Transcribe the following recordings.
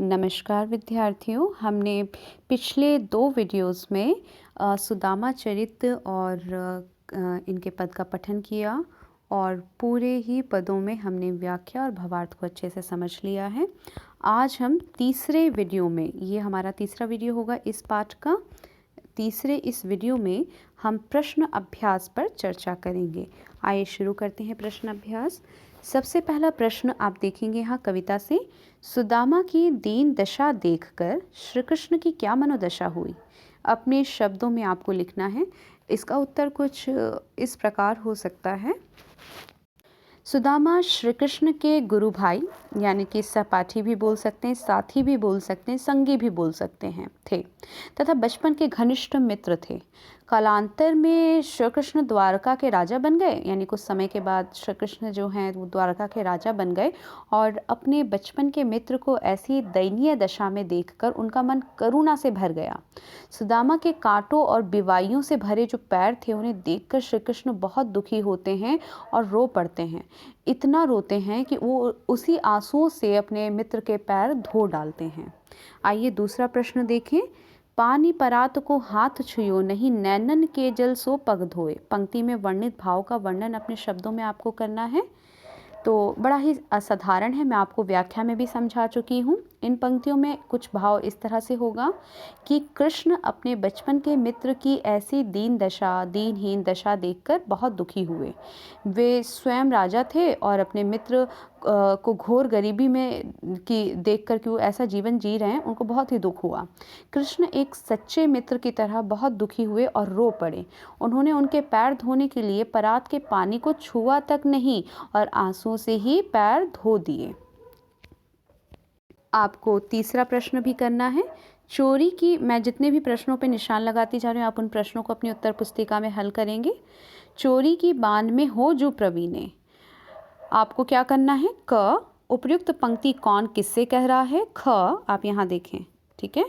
नमस्कार विद्यार्थियों, हमने पिछले 2 वीडियोस में सुदामा चरित्र और इनके पद का पठन किया और पूरे ही पदों में हमने व्याख्या और भावार्थ को अच्छे से समझ लिया है। आज हम तीसरे वीडियो में, ये हमारा तीसरा वीडियो होगा इस पाठ का। इस वीडियो में हम प्रश्न अभ्यास पर चर्चा करेंगे। आइए शुरू करते हैं प्रश्न अभ्यास। सबसे पहला प्रश्न आप देखेंगे यहाँ कविता से, सुदामा की दीन दशा देखकर श्री कृष्ण की क्या मनोदशा हुई। अपने शब्दों में आपको लिखना है। इसका उत्तर कुछ इस प्रकार हो सकता है। सुदामा श्री कृष्ण के गुरु भाई यानी कि सहपाठी भी बोल सकते हैं, साथी भी बोल सकते हैं, संगी भी बोल सकते हैं थे तथा बचपन के घनिष्ठ मित्र थे। कालांतर में श्री कृष्ण द्वारका के राजा बन गए, यानी कुछ समय के बाद श्री कृष्ण जो हैं वो द्वारका के राजा बन गए और अपने बचपन के मित्र को ऐसी दयनीय दशा में देखकर उनका मन करुणा से भर गया। सुदामा के कांटों और बिवाइयों से भरे जो पैर थे उन्हें देखकर श्री कृष्ण बहुत दुखी होते हैं और रो पड़ते हैं। इतना रोते हैं कि वो उसी आंसुओं से अपने मित्र के पैर धो डालते हैं। आइए दूसरा प्रश्न देखें। पानी परात को हाथ छुयो, नहीं नैनन के जल सो पग धोए। पंक्ति में वर्णित भाव का वर्णन अपने शब्दों में आपको करना है। तो बड़ा ही असाधारण है, मैं आपको व्याख्या में भी समझा चुकी हूँ। इन पंक्तियों में कुछ भाव इस तरह से होगा कि कृष्ण अपने बचपन के मित्र की ऐसी दीनहीन दशा देखकर बहुत दुखी हुए। वे स्वयं राजा थे और अपने मित्र को घोर गरीबी में देखकर कि वो ऐसा जीवन जी रहे हैं, उनको बहुत ही दुख हुआ। कृष्ण एक सच्चे मित्र की तरह बहुत दुखी हुए और रो पड़े। उन्होंने उनके पैर धोने के लिए परात के पानी को छुआ तक नहीं और आंसुओं से ही पैर धो दिए। आपको तीसरा प्रश्न भी करना है। चोरी की, मैं जितने भी प्रश्नों पे निशान लगाती जा रही हूँ आप उन प्रश्नों को अपनी उत्तर पुस्तिका में हल करेंगे। चोरी की बान में हो जो प्रवीणे, आपको क्या करना है। क, उपयुक्त पंक्ति कौन किससे कह रहा है। ख, आप यहाँ देखें, ठीक है,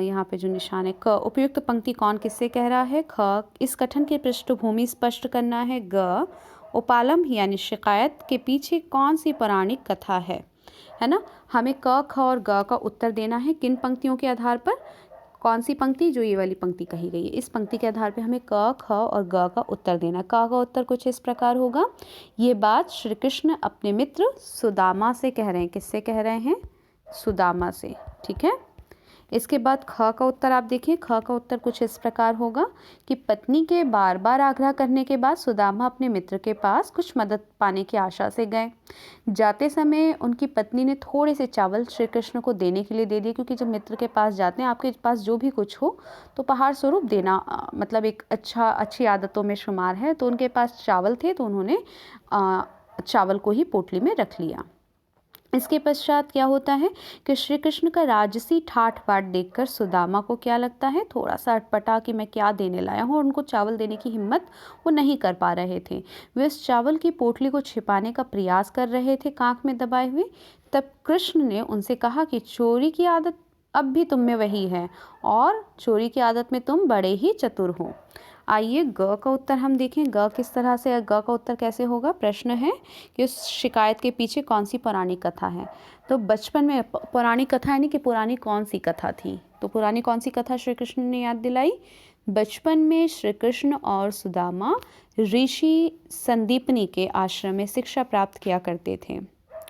यहाँ पे जो निशान है क, उपयुक्त पंक्ति कौन किससे कह रहा है। ख, इस कथन की पृष्ठभूमि स्पष्ट करना है। ग, उपालम यानी शिकायत के पीछे कौन सी पौराणिक कथा है ना। हमें क, ख और ग का उत्तर देना है। किन पंक्तियों के आधार पर, कौन सी पंक्ति, जो ये वाली पंक्ति कही गई है, इस पंक्ति के आधार पर हमें क, ख और ग का उत्तर देना है। क का उत्तर कुछ इस प्रकार होगा, ये बात श्री कृष्ण अपने मित्र सुदामा से कह रहे हैं। किससे कह रहे हैं, सुदामा से, ठीक है। इसके बाद ख का उत्तर आप देखिए। ख का उत्तर कुछ इस प्रकार होगा कि पत्नी के बार बार आग्रह करने के बाद सुदामा अपने मित्र के पास कुछ मदद पाने की आशा से गए। जाते समय उनकी पत्नी ने थोड़े से चावल श्री कृष्ण को देने के लिए दे दिए, क्योंकि जब मित्र के पास जाते हैं आपके पास जो भी कुछ हो तो उपहार स्वरूप देना मतलब एक अच्छी आदतों में शुमार है। तो उनके पास चावल थे तो उन्होंने चावल को ही पोटली में रख लिया। इसके पश्चात क्या होता है कि श्री कृष्ण का राजसी ठाठ बाट देखकर सुदामा को क्या लगता है, थोड़ा सा अटपटा कि मैं क्या देने लाया हूँ, और उनको चावल देने की हिम्मत वो नहीं कर पा रहे थे। वे उस चावल की पोटली को छिपाने का प्रयास कर रहे थे कांख में दबाए हुए। तब कृष्ण ने उनसे कहा कि चोरी की आदत अब भी तुम में वही है और चोरी की आदत में तुम बड़े ही चतुर हो। आइए ग का उत्तर हम देखें। ग किस तरह से, ग का उत्तर कैसे होगा। प्रश्न है कि उस शिकायत के पीछे कौन सी पौराणिक कथा है। तो बचपन में पौराणिक कथा यानी कि पुरानी कौन सी कथा थी, तो पुरानी कौन सी कथा श्री कृष्ण ने याद दिलाई। बचपन में श्री कृष्ण और सुदामा ऋषि संदीपनी के आश्रम में शिक्षा प्राप्त किया करते थे।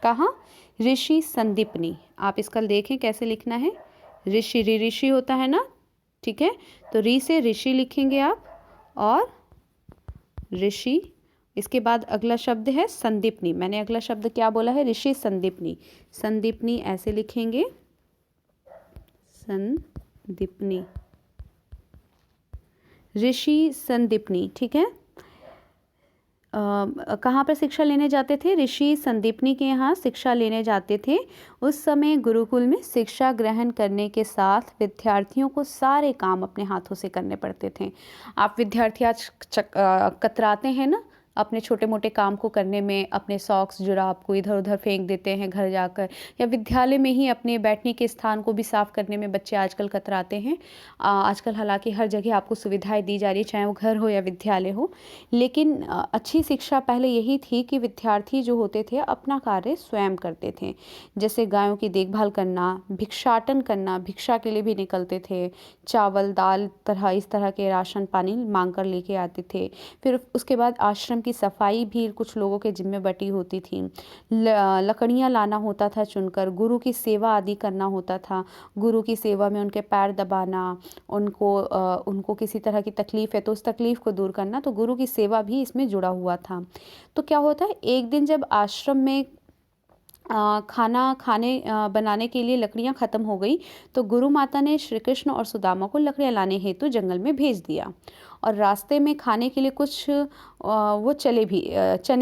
कहाँ, ऋषि संदीपनी। आप इसका देखें कैसे लिखना है। ऋषि होता है ना, ठीक है, तो री से ऋषि लिखेंगे आप और ऋषि। इसके बाद अगला शब्द है संदीपनी। मैंने अगला शब्द क्या बोला है, ऋषि संदीपनी। संदीपनी ऐसे लिखेंगे, संदीपनी, ऋषि संदीपनी, ठीक है। कहाँ पर शिक्षा लेने जाते थे, ऋषि संदीपनी के यहाँ शिक्षा लेने जाते थे। उस समय गुरुकुल में शिक्षा ग्रहण करने के साथ विद्यार्थियों को सारे काम अपने हाथों से करने पड़ते थे। आप विद्यार्थी आज कतराते हैं ना अपने छोटे मोटे काम को करने में अपने सॉक्स जुराब को इधर उधर फेंक देते हैं घर जाकर, या विद्यालय में ही अपने बैठने के स्थान को भी साफ़ करने में बच्चे आजकल कतराते हैं। आजकल हालांकि हर जगह आपको सुविधाएं दी जा रही है, चाहे वो घर हो या विद्यालय हो, लेकिन अच्छी शिक्षा पहले यही थी कि विद्यार्थी जो होते थे अपना कार्य स्वयं करते थे। जैसे गायों की देखभाल करना, भिक्षाटन करना, भिक्षा के लिए भी निकलते थे, चावल दाल इस तरह के राशन पानी मांग कर लेके आते थे। फिर उसके बाद आश्रम की सफाई भी कुछ लोगों के जिम्मे बटी होती थी। लकड़ियाँ लाना होता था चुनकर, गुरु की सेवा आदि करना होता था। गुरु की सेवा में उनके पैर दबाना, उनको किसी तरह की तकलीफ़ है तो उस तकलीफ़ को दूर करना, तो गुरु की सेवा भी इसमें जुड़ा हुआ था। तो क्या होता है, एक दिन जब आश्रम में बनाने के लिए लकड़ियाँ ख़त्म हो गई तो गुरु माता ने श्री कृष्ण और सुदामा को लकड़ियाँ लाने हेतु जंगल में भेज दिया, और रास्ते में खाने के लिए कुछ वो चने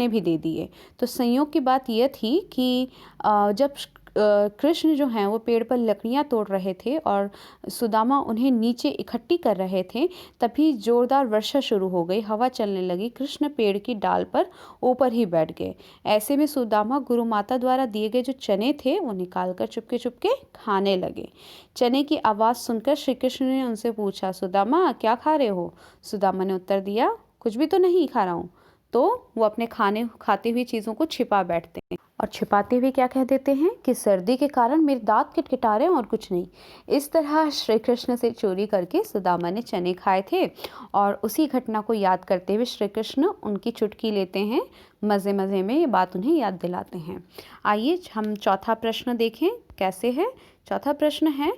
भी दे दिए। तो संयोग की बात यह थी कि जब कृष्ण जो हैं वो पेड़ पर लकड़ियाँ तोड़ रहे थे और सुदामा उन्हें नीचे इकट्ठी कर रहे थे, तभी ज़ोरदार वर्षा शुरू हो गई, हवा चलने लगी। कृष्ण पेड़ की डाल पर ऊपर ही बैठ गए। ऐसे में सुदामा गुरु माता द्वारा दिए गए जो चने थे वो निकाल कर चुपके चुपके खाने लगे। चने की आवाज़ सुनकर श्री कृष्ण ने उनसे पूछा, सुदामा क्या खा रहे हो? सुदामा ने उत्तर दिया, कुछ भी तो नहीं खा रहा हूँ। तो वो अपने खाते हुई चीज़ों को छिपा बैठते हैं और छिपाते हुए क्या कह देते हैं कि सर्दी के कारण मेरे दांत किटकिटा रहे हैं और कुछ नहीं। इस तरह श्री कृष्ण से चोरी करके सुदामा ने चने खाए थे, और उसी घटना को याद करते हुए श्री कृष्ण उनकी चुटकी लेते हैं, मज़े मज़े में ये बात उन्हें याद दिलाते हैं। आइए हम चौथा प्रश्न देखें कैसे है। चौथा प्रश्न है,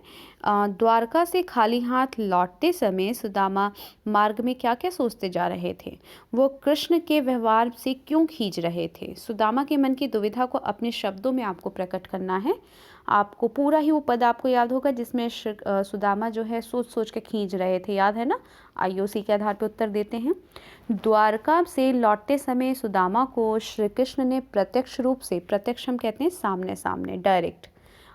द्वारका से खाली हाथ लौटते समय सुदामा मार्ग में क्या क्या सोचते जा रहे थे? वो कृष्ण के व्यवहार से क्यों खींच रहे थे? सुदामा के मन की दुविधा को अपने शब्दों में आपको प्रकट करना है। आपको पूरा ही वो पद आपको याद होगा जिसमें सुदामा जो है सोच सोच के खींच रहे थे, याद है ना? आइए उसी के आधार पर उत्तर देते हैं। द्वारका से लौटते समय सुदामा को श्री कृष्ण ने प्रत्यक्ष रूप से, प्रत्यक्ष हम कहते हैं सामने सामने, डायरेक्ट।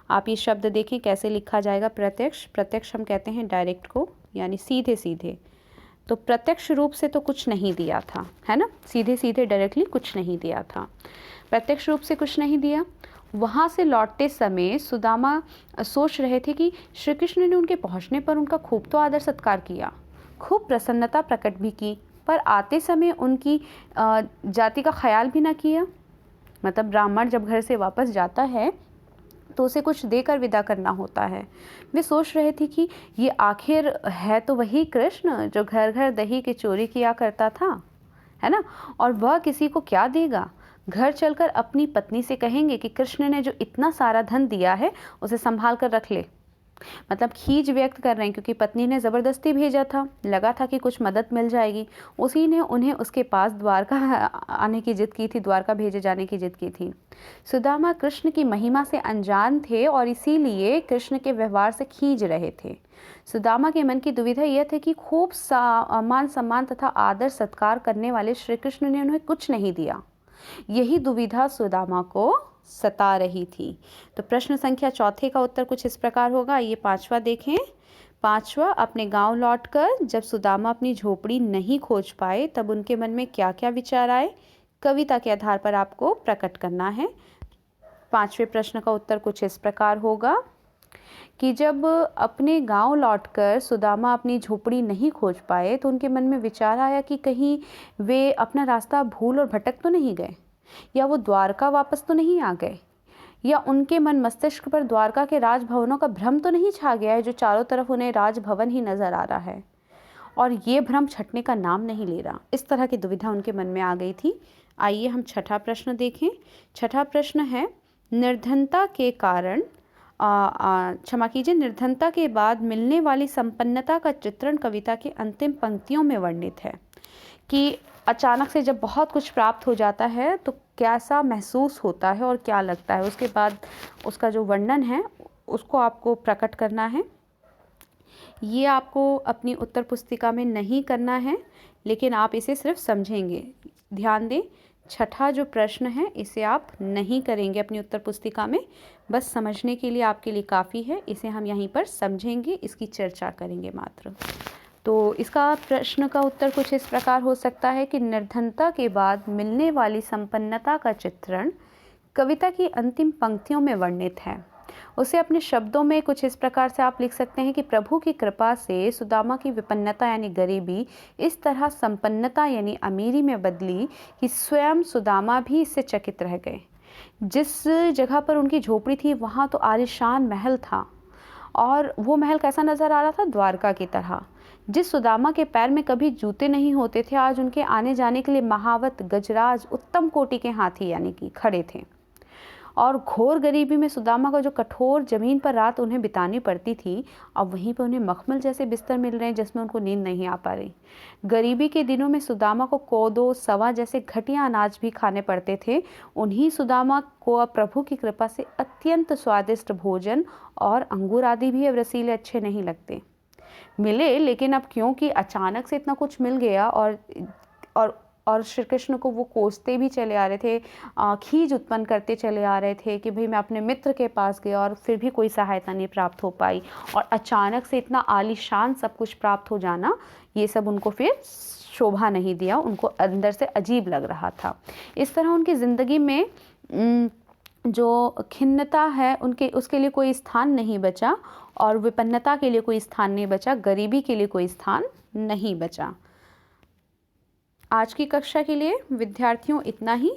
आप ये शब्द देखें कैसे लिखा जाएगा, प्रत्यक्ष हम कहते हैं डायरेक्ट को, यानी सीधे सीधे। तो प्रत्यक्ष रूप से तो कुछ नहीं दिया था, है ना? सीधे सीधे डायरेक्टली कुछ नहीं दिया था, प्रत्यक्ष रूप से कुछ नहीं दिया। वहाँ से लौटते समय सुदामा सोच रहे थे कि श्री कृष्ण ने उनके पहुँचने पर उनका खूब तो आदर सत्कार किया, खूब प्रसन्नता प्रकट भी की, पर आते समय उनकी जाति का ख्याल भी ना किया। मतलब ब्राह्मण जब घर से वापस जाता है तो उसे कुछ देकर विदा करना होता है। वे सोच रहे थे कि ये आखिर है तो वही कृष्ण जो घर घर दही की चोरी किया करता था, है ना? और वह किसी को क्या देगा? घर चलकर अपनी पत्नी से कहेंगे कि कृष्ण ने जो इतना सारा धन दिया है उसे संभाल कर रख ले। मतलब खींच व्यक्त कर रहे हैं क्योंकि पत्नी ने ज़बरदस्ती भेजा था, लगा था कि कुछ मदद मिल जाएगी। उसी ने उन्हें उसके पास द्वारका आने की जिद की थी, द्वारका भेजे जाने की जिद की थी। सुदामा कृष्ण की महिमा से अनजान थे और इसीलिए कृष्ण के व्यवहार से खींच रहे थे। सुदामा के मन की दुविधा यह थी कि खूब मान सम्मान तथा आदर सत्कार करने वाले श्री कृष्ण ने उन्हें कुछ नहीं दिया। यही दुविधा सुदामा को सता रही थी। तो प्रश्न संख्या चौथे का उत्तर कुछ इस प्रकार होगा। ये पांचवा देखें। पांचवा, अपने गांव लौटकर जब सुदामा अपनी झोपड़ी नहीं खोज पाए तब उनके मन में क्या क्या विचार आए, कविता के आधार पर आपको प्रकट करना है। पांचवें प्रश्न का उत्तर कुछ इस प्रकार होगा कि जब अपने गांव लौटकर सुदामा अपनी झोपड़ी नहीं खोज पाए तो उनके मन में विचार आया कि कहीं वे अपना रास्ता भूल और भटक तो नहीं गए, या वो द्वारका वापस तो नहीं आ गए, या उनके मन मस्तिष्क पर द्वारका के राजभवनों का भ्रम तो नहीं छा गया है जो चारों तरफ उन्हें राजभवन ही नजर आ रहा है और ये भ्रम छटने का नाम नहीं ले रहा। इस तरह की दुविधा उनके मन में आ गई थी। आइए हम छठा प्रश्न देखें। छठा प्रश्न है, निर्धनता के कारण क्षमा कीजिए, निर्धनता के बाद मिलने वाली संपन्नता का चित्रण कविता की अंतिम पंक्तियों में वर्णित है। कि अचानक से जब बहुत कुछ प्राप्त हो जाता है तो कैसा महसूस होता है और क्या लगता है, उसके बाद उसका जो वर्णन है उसको आपको प्रकट करना है। ये आपको अपनी उत्तर पुस्तिका में नहीं करना है, लेकिन आप इसे सिर्फ समझेंगे। ध्यान दें, छठा जो प्रश्न है इसे आप नहीं करेंगे अपनी उत्तर पुस्तिका में, बस समझने के लिए आपके लिए काफ़ी है। इसे हम यहीं पर समझेंगे, इसकी चर्चा करेंगे मात्र। तो इसका प्रश्न का उत्तर कुछ इस प्रकार हो सकता है कि निर्धनता के बाद मिलने वाली संपन्नता का चित्रण कविता की अंतिम पंक्तियों में वर्णित है। उसे अपने शब्दों में कुछ इस प्रकार से आप लिख सकते हैं कि प्रभु की कृपा से सुदामा की विपन्नता यानी गरीबी इस तरह संपन्नता यानी अमीरी में बदली कि स्वयं सुदामा भी इससे चकित रह गए। जिस जगह पर उनकी झोपड़ी थी वहाँ तो आलीशान महल था, और वो महल कैसा नज़र आ रहा था? द्वारका की तरह। जिस सुदामा के पैर में कभी जूते नहीं होते थे, आज उनके आने जाने के लिए महावत गजराज उत्तम कोटि के हाथी यानी कि खड़े थे। और घोर गरीबी में सुदामा का जो कठोर जमीन पर रात उन्हें बितानी पड़ती थी, अब वहीं पर उन्हें मखमल जैसे बिस्तर मिल रहे हैं जिसमें उनको नींद नहीं आ पा रही। गरीबी के दिनों में सुदामा को कोदो सवा जैसे घटिया अनाज भी खाने पड़ते थे। उन्हीं सुदामा को अब प्रभु की कृपा से अत्यंत स्वादिष्ट भोजन और अंगूर आदि भी अब रसीले अच्छे नहीं लगते मिले। लेकिन अब क्योंकि अचानक से इतना कुछ मिल गया और श्री कृष्ण को वो कोसते भी चले आ रहे थे, खीज उत्पन्न करते चले आ रहे थे कि भाई मैं अपने मित्र के पास गया और फिर भी कोई सहायता नहीं प्राप्त हो पाई, और अचानक से इतना आलीशान सब कुछ प्राप्त हो जाना, ये सब उनको फिर शोभा नहीं दिया, उनको अंदर से अजीब लग रहा था। इस तरह उनकी ज़िंदगी में जो खिन्नता है उसके लिए कोई स्थान नहीं बचा, और विपन्नता के लिए कोई स्थान नहीं बचा, गरीबी के लिए कोई स्थान नहीं बचा। आज की कक्षा के लिए विद्यार्थियों इतना ही।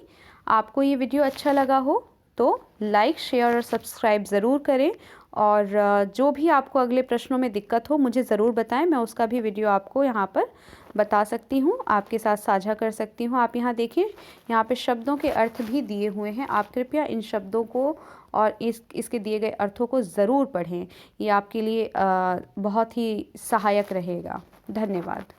आपको ये वीडियो अच्छा लगा हो तो लाइक, शेयर और सब्सक्राइब ज़रूर करें, और जो भी आपको अगले प्रश्नों में दिक्कत हो मुझे ज़रूर बताएं। मैं उसका भी वीडियो आपको यहाँ पर बता सकती हूँ, आपके साथ साझा कर सकती हूँ। आप यहाँ देखिए, यहाँ पे शब्दों के अर्थ भी दिए हुए हैं। आप कृपया इन शब्दों को और इसके दिए गए अर्थों को ज़रूर पढ़ें। ये आपके लिए बहुत ही सहायक रहेगा। धन्यवाद।